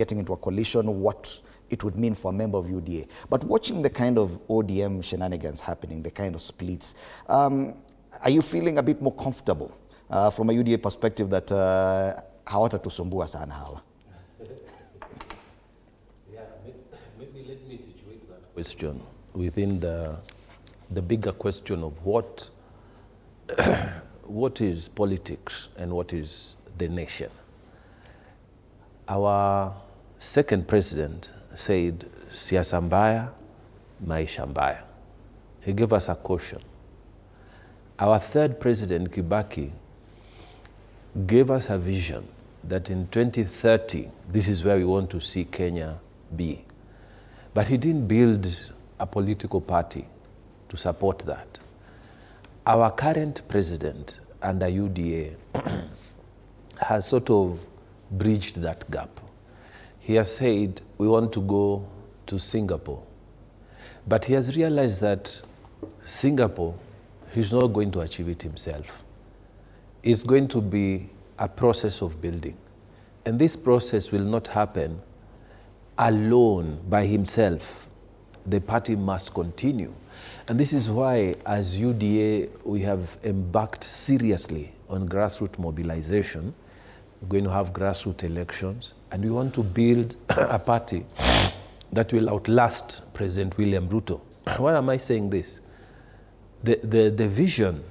getting into a coalition, what it would mean for a member of UDA. But watching the kind of ODM shenanigans happening, the kind of splits, are you feeling a bit more comfortable from a UDA perspective that hawatatusumbua sana hawa? Yeah, maybe let me situate that question within the bigger question of what is politics and what is the nation. Our second president said, siasa mbaya, maisha mbaya. He gave us a caution. Our third president, Kibaki, gave us a vision that in 2030, this is where we want to see Kenya be. But he didn't build a political party to support that. Our current president under UDA has sort of bridged that gap. He has said, we want to go to Singapore. But he has realized that Singapore, he's not going to achieve it himself. It's going to be a process of building. And this process will not happen alone by himself. The party must continue. And this is why, as UDA, we have embarked seriously on grassroots mobilization. We're going to have grassroots elections, and we want to build a party that will outlast President William Ruto. Why am I saying this? The vision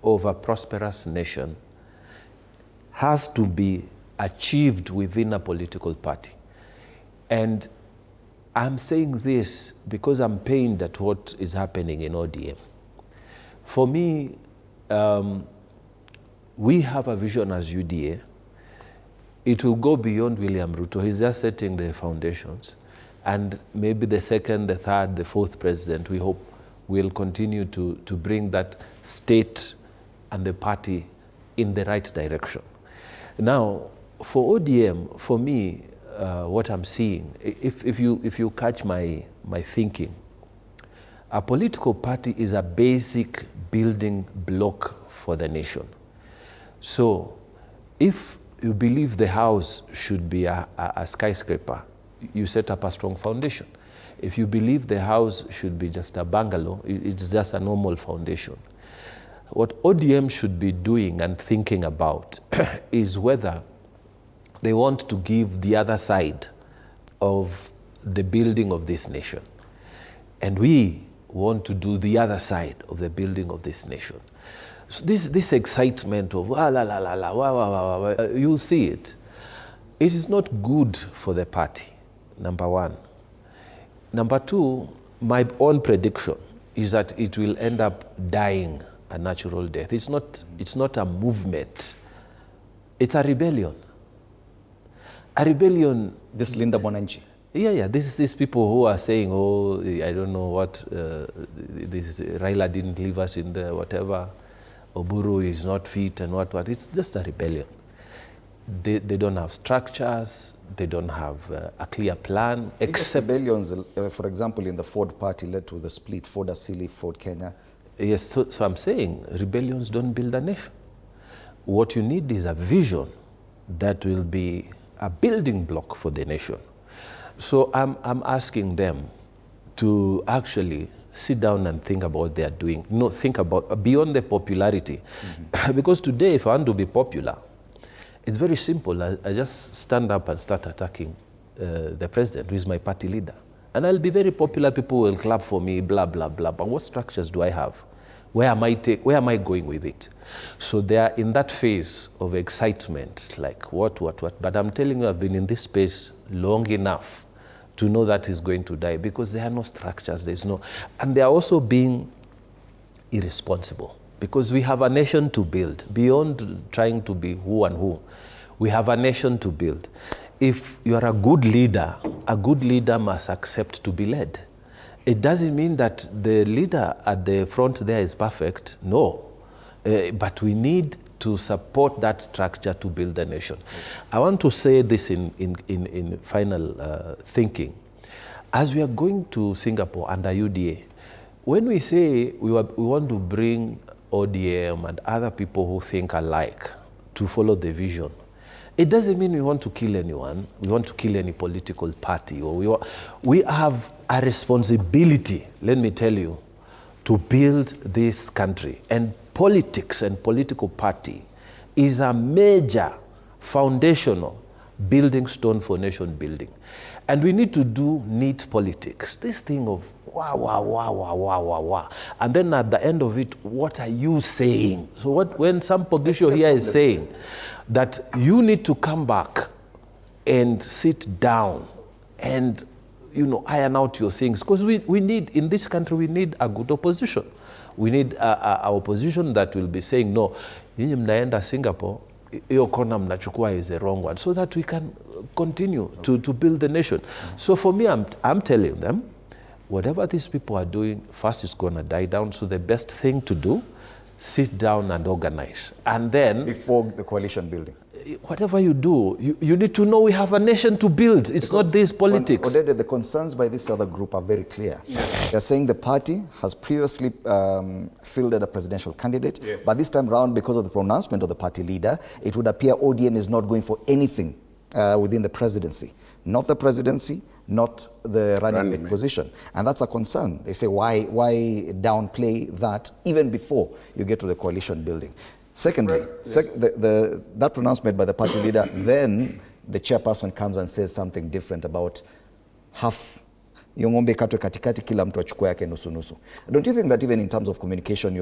of a prosperous nation has to be achieved within a political party. And I'm saying this because I'm pained at what is happening in ODM. For me, we have a vision as UDA. It will go beyond William Ruto. He's just setting the foundations. And maybe the second, the third, the fourth president, we hope, will continue to bring that state and the party in the right direction. Now, for ODM, for me, what I'm seeing, if you catch my thinking, a political party is a basic building block for the nation. So if you believe the house should be a skyscraper, you set up a strong foundation. If you believe the house should be just a bungalow, it's just a normal foundation. What ODM should be doing and thinking about is whether they want to give the other side of the building of this nation. And we want to do the other side of the building of this nation. So this excitement of la la la la, wah, wah, wah, wah, you'll see it. It is not good for the party, number one. Number two, my own prediction is that it will end up dying a natural death. It's not a movement. It's a rebellion. A rebellion. This Linda Bonanchi. Yeah. These people who are saying, oh, I don't know what, this Raila didn't leave us in the whatever, Oburu is not fit and what. It's just a rebellion. They don't have structures. They don't have a clear plan. Except rebellions, for example, in the Ford party led to the split, Ford Asili, Ford Kenya. Yes, so I'm saying rebellions don't build a nation. What you need is a vision that will be a building block for the nation. So I'm asking them to actually sit down and think about what they are doing. No, think about beyond the popularity. Mm-hmm. Because today, if I want to be popular, it's very simple. I just stand up and start attacking the president, who is my party leader. And I'll be very popular. People will clap for me, blah, blah, blah. But what structures do I have? Where am I going with it? So they are in that phase of excitement, like what. But I'm telling you, I've been in this space long enough to know that is going to die because there are no structures, and they are also being irresponsible because we have a nation to build. Beyond trying to be who and who, we have a nation to build. If you are a good leader must accept to be led. It doesn't mean that the leader at the front there is perfect, no. But we need to support that structure to build the nation. I want to say this in final thinking. As we are going to Singapore under UDA, when we say we want to bring ODM and other people who think alike to follow the vision, It doesn't mean we want to kill anyone, we want to kill any political party, or we have a responsibility, let me tell you, to build this country. And politics and political party is a major foundational building stone for nation building. And we need to do neat politics. This thing of wah. And then at the end of it, what are you saying? So when some politician here is saying that you need to come back and sit down and iron out your things, because we need, in this country, we need a good opposition. We need a opposition that will be saying, no, nyinyi mnaenda Singapore, hiyo kona mnachukua is the wrong one, so that we can continue to build the nation. So for me, I'm telling them, whatever these people are doing, first it's going to die down. So the best thing to do, sit down and organize. And then... Before the coalition building. Whatever you do, you need to know we have a nation to build. It's because not this politics. Odede, the concerns by this other group are very clear. Yes. They're saying the party has previously fielded a presidential candidate, yes, but this time around, because of the pronouncement of the party leader, it would appear ODM is not going for anything within the presidency. Not the presidency, not the running mate position. And that's a concern. They say, why downplay that even before you get to the coalition building? Secondly, that pronouncement by the party leader, then the chairperson comes and says something different about half. Don't you think that even in terms of communication,